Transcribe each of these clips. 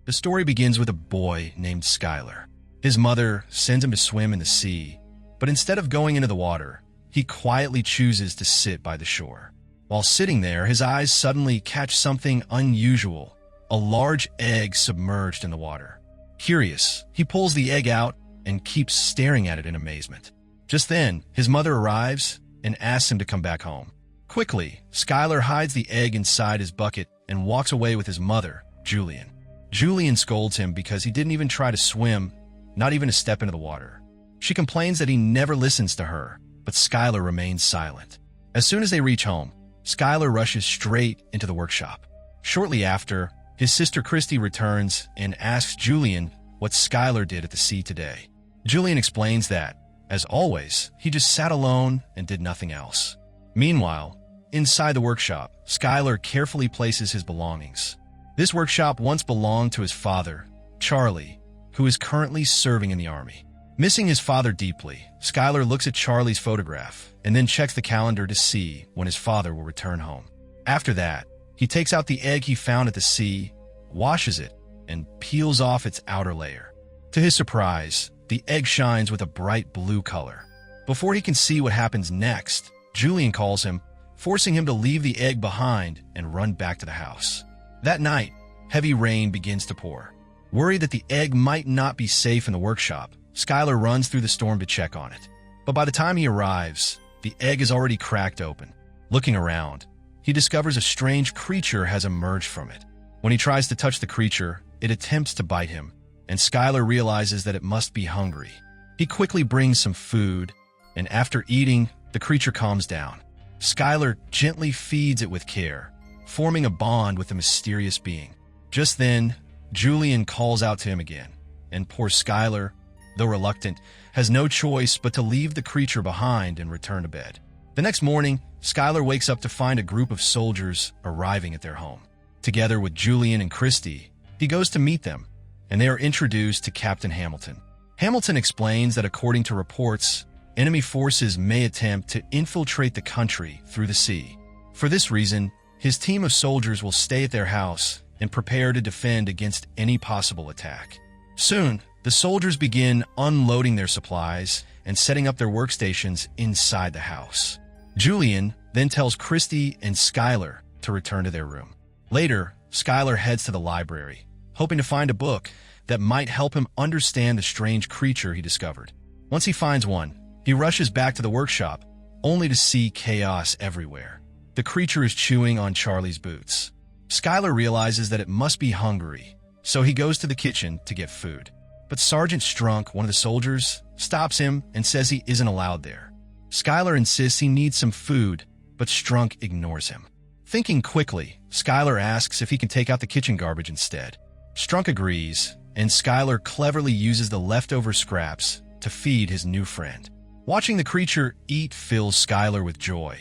The story begins with a boy named Skylar. His mother sends him to swim in the sea, but instead of going into the water, he quietly chooses to sit by the shore. While sitting there, his eyes suddenly catch something unusual, a large egg submerged in the water. Curious, he pulls the egg out and keeps staring at it in amazement. Just then, his mother arrives and asks him to come back home. Quickly, Skylar hides the egg inside his bucket and walks away with his mother, Julian. Julian scolds him because he didn't even try to swim, not even to step into the water. She complains that he never listens to her, but Skylar remains silent. As soon as they reach home, Skylar rushes straight into the workshop. Shortly after, his sister Christy returns and asks Julian what Skylar did at the sea today. Julian explains that, as always, he just sat alone and did nothing else. Meanwhile, inside the workshop, Skylar carefully places his belongings. This workshop once belonged to his father, Charlie, who is currently serving in the army. Missing his father deeply, Skylar looks at Charlie's photograph and then checks the calendar to see when his father will return home. After that, he takes out the egg he found at the sea, washes it, and peels off its outer layer. To his surprise, the egg shines with a bright blue color. Before he can see what happens next, Julian calls him, forcing him to leave the egg behind and run back to the house. That night, heavy rain begins to pour. Worried that the egg might not be safe in the workshop, Skylar runs through the storm to check on it. But by the time he arrives, the egg is already cracked open. Looking around, he discovers a strange creature has emerged from it. When he tries to touch the creature, it attempts to bite him, and Skylar realizes that it must be hungry. He quickly brings some food, and after eating, the creature calms down. Skylar gently feeds it with care, forming a bond with the mysterious being. Just then, Julian calls out to him again, and poor Skylar, though reluctant, has no choice but to leave the creature behind and return to bed. The next morning, Skylar wakes up to find a group of soldiers arriving at their home. Together with Julian and Christy, he goes to meet them, and they are introduced to Captain Hamilton. Hamilton explains that according to reports, enemy forces may attempt to infiltrate the country through the sea. For this reason, his team of soldiers will stay at their house and prepare to defend against any possible attack. Soon, the soldiers begin unloading their supplies and setting up their workstations inside the house. Julian then tells Christy and Skylar to return to their room. Later, Skylar heads to the library, hoping to find a book that might help him understand the strange creature he discovered. Once he finds one, he rushes back to the workshop, only to see chaos everywhere. The creature is chewing on Charlie's boots. Skylar realizes that it must be hungry, so he goes to the kitchen to get food. But Sergeant Strunk, one of the soldiers, stops him and says he isn't allowed there. Skylar insists he needs some food, but Strunk ignores him. Thinking quickly, Skylar asks if he can take out the kitchen garbage instead. Strunk agrees, and Skylar cleverly uses the leftover scraps to feed his new friend. Watching the creature eat fills Skylar with joy,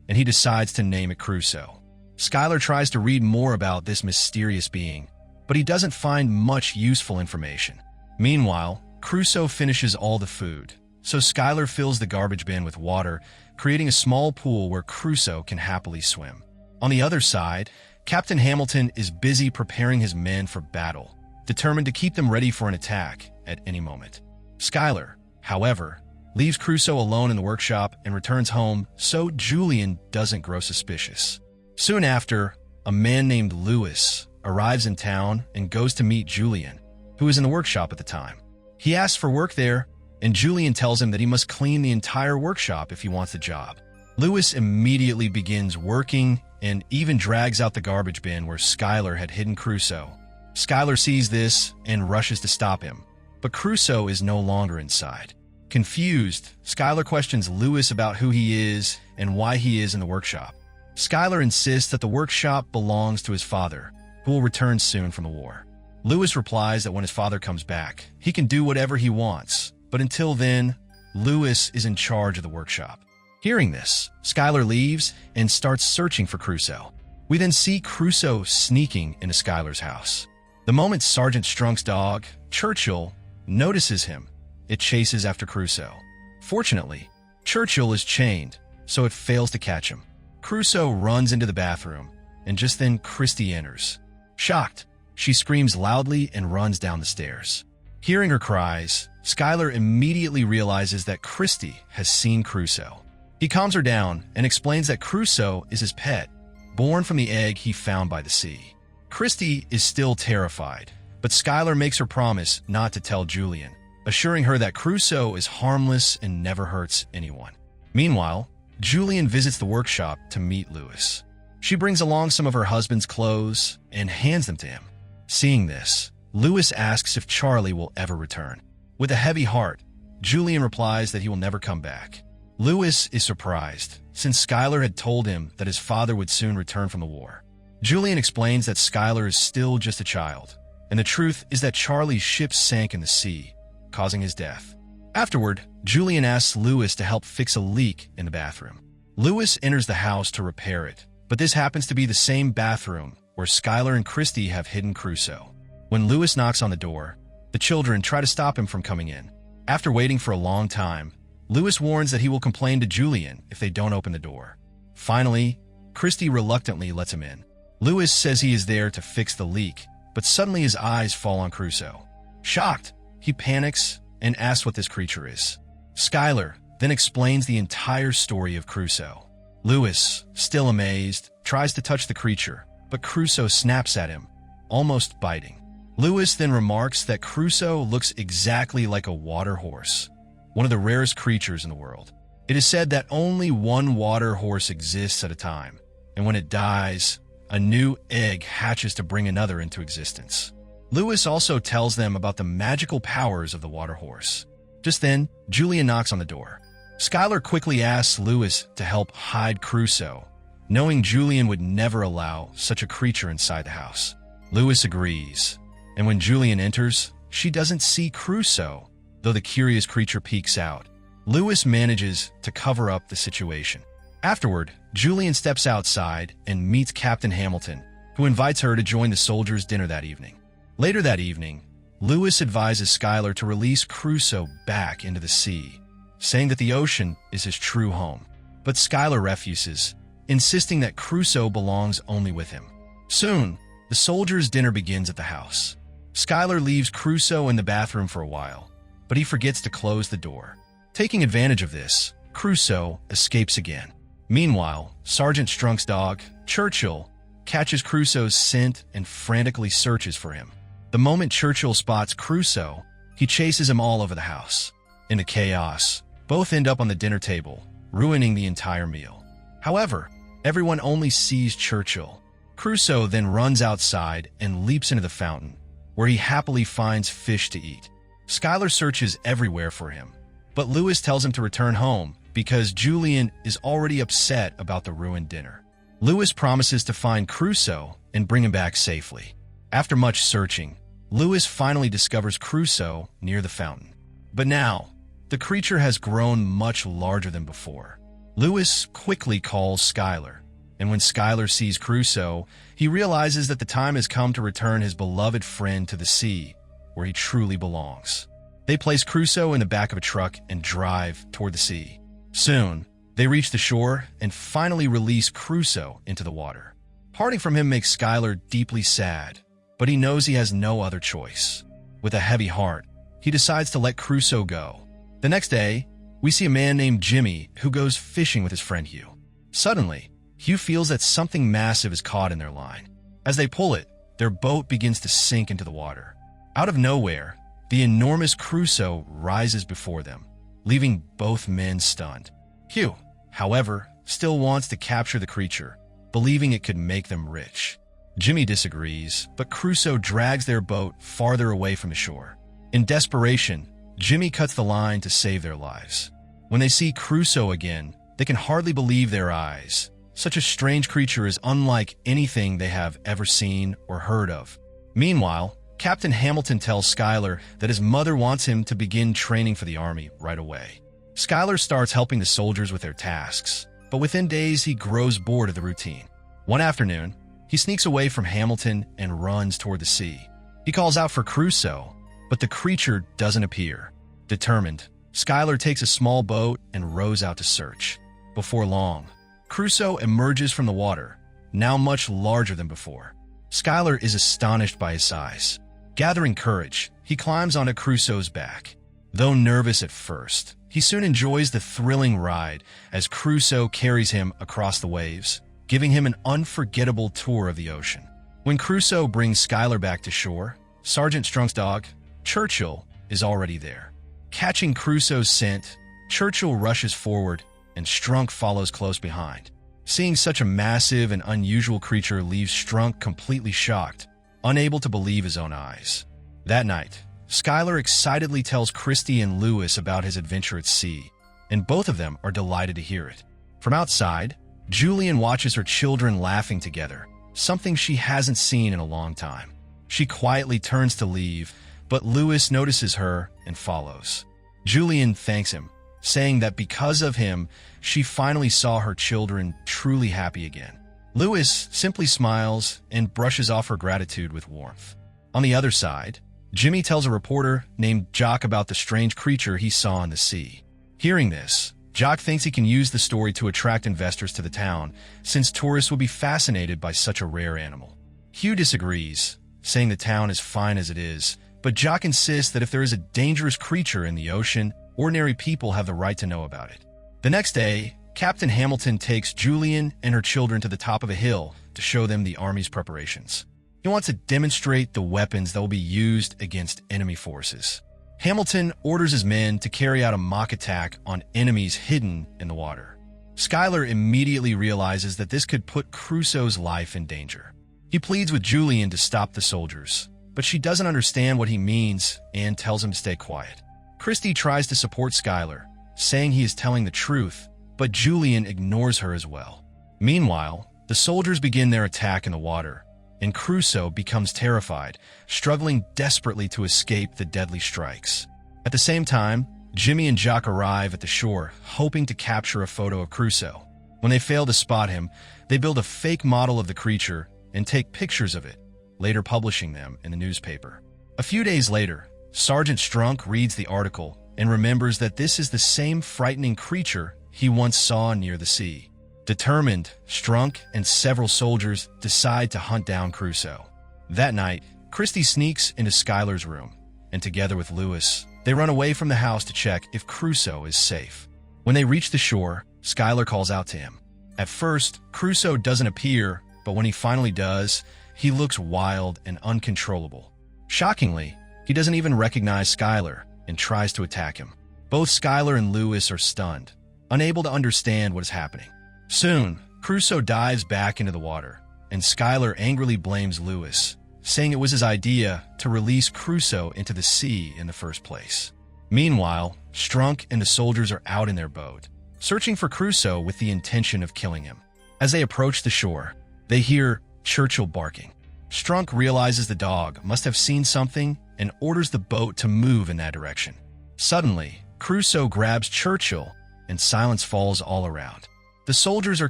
and he decides to name it Crusoe. Skylar tries to read more about this mysterious being, but he doesn't find much useful information. Meanwhile, Crusoe finishes all the food, so Skylar fills the garbage bin with water, creating a small pool where Crusoe can happily swim. On the other side, Captain Hamilton is busy preparing his men for battle, determined to keep them ready for an attack at any moment. Skylar, however, leaves Crusoe alone in the workshop and returns home so Julian doesn't grow suspicious. Soon after, a man named Lewis arrives in town and goes to meet Julian, who is in the workshop at the time. He asks for work there, and Julian tells him that he must clean the entire workshop if he wants the job. Lewis immediately begins working and even drags out the garbage bin where Skylar had hidden Crusoe. Skylar sees this and rushes to stop him, but Crusoe is no longer inside. Confused, Skylar questions Lewis about who he is and why he is in the workshop. Skylar insists that the workshop belongs to his father, who will return soon from the war. Lewis replies that when his father comes back, he can do whatever he wants, but until then, Lewis is in charge of the workshop. Hearing this, Skylar leaves and starts searching for Crusoe. We then see Crusoe sneaking into Skylar's house. The moment Sergeant Strunk's dog, Churchill, notices him, it chases after Crusoe. Fortunately, Churchill is chained, so it fails to catch him. Crusoe runs into the bathroom, and just then Christy enters. Shocked, She screams loudly and runs down the stairs. Hearing her cries, Skylar immediately realizes that Christy has seen Crusoe. He calms her down and explains that Crusoe is his pet, born from the egg he found by the sea. Christy is still terrified, but Skylar makes her promise not to tell Julian, assuring her that Crusoe is harmless and never hurts anyone. Meanwhile, Julian visits the workshop to meet Lewis. She brings along some of her husband's clothes and hands them to him. Seeing this, Lewis asks if Charlie will ever return. With a heavy heart, Julian replies that he will never come back. Lewis is surprised, since Skylar had told him that his father would soon return from the war. Julian explains that Skylar is still just a child, and the truth is that Charlie's ship sank in the sea, causing his death. Afterward, Julian asks Lewis to help fix a leak in the bathroom. Lewis enters the house to repair it, but this happens to be the same bathroom where Skylar and Christy have hidden Crusoe. When Lewis knocks on the door, the children try to stop him from coming in. After waiting for a long time, Lewis warns that he will complain to Julian if they don't open the door. Finally, Christy reluctantly lets him in. Lewis says he is there to fix the leak, but suddenly his eyes fall on Crusoe. Shocked, he panics and asks what this creature is. Skylar then explains the entire story of Crusoe. Lewis, still amazed, tries to touch the creature, but Crusoe snaps at him, almost biting. Lewis then remarks that Crusoe looks exactly like a water horse, one of the rarest creatures in the world. It is said that only one water horse exists at a time, and when it dies, a new egg hatches to bring another into existence. Lewis also tells them about the magical powers of the water horse. Just then, Julian knocks on the door. Skylar quickly asks Lewis to help hide Crusoe, knowing Julian would never allow such a creature inside the house. Lewis agrees, and when Julian enters, she doesn't see Crusoe, though the curious creature peeks out. Lewis manages to cover up the situation. Afterward, Julian steps outside and meets Captain Hamilton, who invites her to join the soldiers' dinner that evening. Later that evening, Lewis advises Skylar to release Crusoe back into the sea, saying that the ocean is his true home. But Skylar refuses, insisting that Crusoe belongs only with him. Soon, the soldiers' dinner begins at the house. Skylar leaves Crusoe in the bathroom for a while, but he forgets to close the door. Taking advantage of this, Crusoe escapes again. Meanwhile, Sergeant Strunk's dog, Churchill, catches Crusoe's scent and frantically searches for him. The moment Churchill spots Crusoe, he chases him all over the house. In the chaos, both end up on the dinner table, ruining the entire meal. However, everyone only sees Churchill. Crusoe then runs outside and leaps into the fountain, where he happily finds fish to eat. Skylar searches everywhere for him, but Lewis tells him to return home because Julian is already upset about the ruined dinner. Lewis promises to find Crusoe and bring him back safely. After much searching, Lewis finally discovers Crusoe near the fountain. But now, the creature has grown much larger than before. Lewis quickly calls Skylar, and when Skylar sees Crusoe, he realizes that the time has come to return his beloved friend to the sea, where he truly belongs. They place Crusoe in the back of a truck and drive toward the sea. Soon, they reach the shore and finally release Crusoe into the water. Parting from him makes Skylar deeply sad, but he knows he has no other choice. With a heavy heart, he decides to let Crusoe go. The next day, we see a man named Jimmy who goes fishing with his friend Hugh. Suddenly, Hugh feels that something massive is caught in their line. As they pull it, their boat begins to sink into the water. Out of nowhere, the enormous Crusoe rises before them, leaving both men stunned. Hugh, however, still wants to capture the creature, believing it could make them rich. Jimmy disagrees, but Crusoe drags their boat farther away from the shore. In desperation, Jimmy cuts the line to save their lives. When they see Crusoe again, they can hardly believe their eyes. Such a strange creature is unlike anything they have ever seen or heard of. Meanwhile, Captain Hamilton tells Skylar that his mother wants him to begin training for the army right away. Skylar starts helping the soldiers with their tasks, but within days he grows bored of the routine. One afternoon, he sneaks away from Hamilton and runs toward the sea. He calls out for Crusoe, but the creature doesn't appear. Determined, Skylar takes a small boat and rows out to search. Before long, Crusoe emerges from the water, now much larger than before. Skylar is astonished by his size. Gathering courage, he climbs onto Crusoe's back. Though nervous at first, he soon enjoys the thrilling ride as Crusoe carries him across the waves, giving him an unforgettable tour of the ocean. When Crusoe brings Skylar back to shore, Sergeant Strunk's dog, Churchill, is already there. Catching Crusoe's scent, Churchill rushes forward and Strunk follows close behind. Seeing such a massive and unusual creature leaves Strunk completely shocked, unable to believe his own eyes. That night, Skylar excitedly tells Christy and Lewis about his adventure at sea, and both of them are delighted to hear it. From outside, Julian watches her children laughing together, something she hasn't seen in a long time. She quietly turns to leave, but Lewis notices her and follows. Julian thanks him, saying that because of him, she finally saw her children truly happy again. Lewis simply smiles and brushes off her gratitude with warmth. On the other side, Jimmy tells a reporter named Jock about the strange creature he saw in the sea. Hearing this, Jock thinks he can use the story to attract investors to the town, since tourists will be fascinated by such a rare animal. Hugh disagrees, saying the town is fine as it is, but Jock insists that if there is a dangerous creature in the ocean, ordinary people have the right to know about it. The next day, Captain Hamilton takes Julian and her children to the top of a hill to show them the Army's preparations. He wants to demonstrate the weapons that will be used against enemy forces. Hamilton orders his men to carry out a mock attack on enemies hidden in the water. Skylar immediately realizes that this could put Crusoe's life in danger. He pleads with Julian to stop the soldiers, but she doesn't understand what he means and tells him to stay quiet. Christy tries to support Skylar, saying he is telling the truth, but Julian ignores her as well. Meanwhile, the soldiers begin their attack in the water, and Crusoe becomes terrified, struggling desperately to escape the deadly strikes. At the same time, Jimmy and Jock arrive at the shore, hoping to capture a photo of Crusoe. When they fail to spot him, they build a fake model of the creature and take pictures of it, later publishing them in the newspaper. A few days later, Sergeant Strunk reads the article and remembers that this is the same frightening creature he once saw near the sea. Determined, Strunk and several soldiers decide to hunt down Crusoe. That night, Christy sneaks into Skylar's room, and together with Lewis, they run away from the house to check if Crusoe is safe. When they reach the shore, Skylar calls out to him. At first, Crusoe doesn't appear, but when he finally does, he looks wild and uncontrollable. Shockingly, he doesn't even recognize Skylar and tries to attack him. Both Skylar and Lewis are stunned, unable to understand what is happening. Soon, Crusoe dives back into the water, and Skylar angrily blames Lewis, saying it was his idea to release Crusoe into the sea in the first place. Meanwhile, Strunk and the soldiers are out in their boat, searching for Crusoe with the intention of killing him. As they approach the shore, they hear Churchill barking. Strunk realizes the dog must have seen something and orders the boat to move in that direction. Suddenly, Crusoe grabs Churchill, and silence falls all around. The soldiers are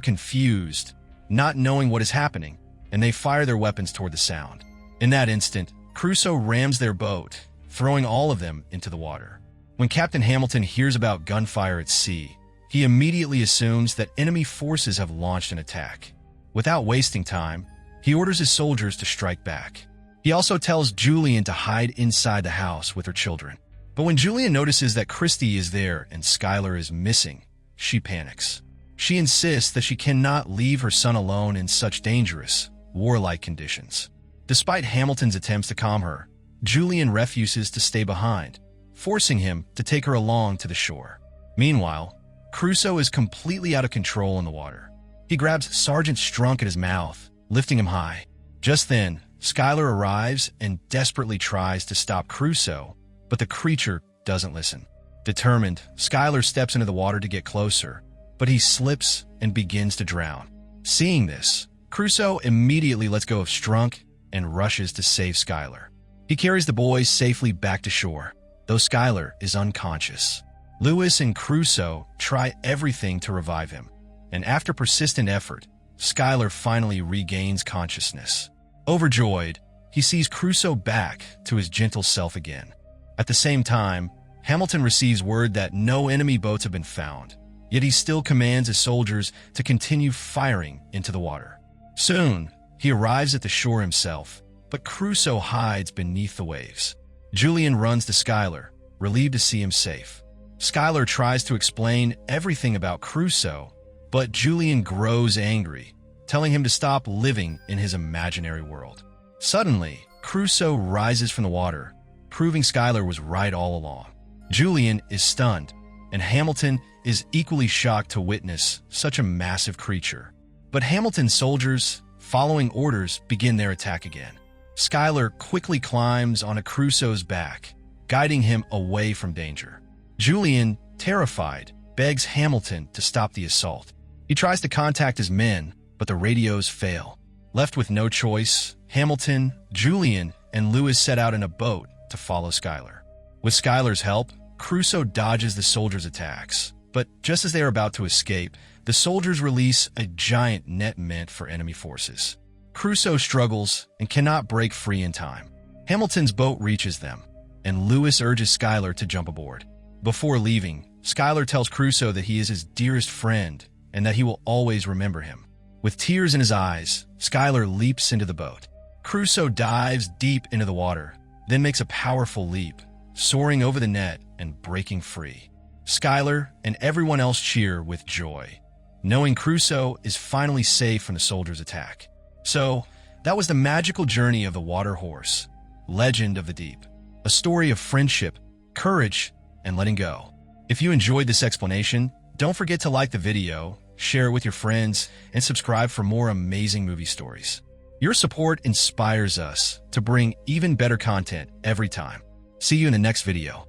confused, not knowing what is happening, and they fire their weapons toward the sound. In that instant, Crusoe rams their boat, throwing all of them into the water. When Captain Hamilton hears about gunfire at sea, he immediately assumes that enemy forces have launched an attack. Without wasting time, he orders his soldiers to strike back. He also tells Julian to hide inside the house with her children. But when Julian notices that Christy is there and Skylar is missing, she panics. She insists that she cannot leave her son alone in such dangerous, warlike conditions. Despite Hamilton's attempts to calm her, Julian refuses to stay behind, forcing him to take her along to the shore. Meanwhile, Crusoe is completely out of control in the water. He grabs Sergeant Strunk at his mouth, lifting him high. Just then, Skylar arrives and desperately tries to stop Crusoe, but the creature doesn't listen. Determined, Skylar steps into the water to get closer, but he slips and begins to drown. Seeing this, Crusoe immediately lets go of Strunk and rushes to save Skylar. He carries the boys safely back to shore, though Skylar is unconscious. Lewis and Crusoe try everything to revive him, and after persistent effort, Skylar finally regains consciousness. Overjoyed, he sees Crusoe back to his gentle self again. At the same time, Hamilton receives word that no enemy boats have been found, yet he still commands his soldiers to continue firing into the water. Soon, He arrives at the shore himself, but Crusoe hides beneath the waves. Julian runs to Skylar, relieved to see him safe. Skylar tries to explain everything about Crusoe, but Julian grows angry, telling him to stop living in his imaginary world. Suddenly, Crusoe rises from the water, proving Skylar was right all along. Julian is stunned, and Hamilton is equally shocked to witness such a massive creature. But Hamilton's soldiers, following orders, begin their attack again. Skylar quickly climbs onto Crusoe's back, guiding him away from danger. Julian, terrified, begs Hamilton to stop the assault. He tries to contact his men, but the radios fail. Left with no choice, Hamilton, Julian, and Lewis set out in a boat to follow Skylar. With Skylar's help, Crusoe dodges the soldiers' attacks, but just as they are about to escape, the soldiers release a giant net meant for enemy forces. Crusoe struggles and cannot break free in time. Hamilton's boat reaches them, and Lewis urges Skylar to jump aboard. Before leaving, Skylar tells Crusoe that he is his dearest friend and that he will always remember him. With tears in his eyes, Skylar leaps into the boat. Crusoe dives deep into the water, then makes a powerful leap, soaring over the net and breaking free. Skylar and everyone else cheer with joy, knowing Crusoe is finally safe from the soldiers' attack. So, that was the magical journey of the water horse, Legend of the Deep, a story of friendship, courage, and letting go. If you enjoyed this explanation, don't forget to like the video, share it with your friends, and subscribe for more amazing movie stories. Your support inspires us to bring even better content every time. See you in the next video.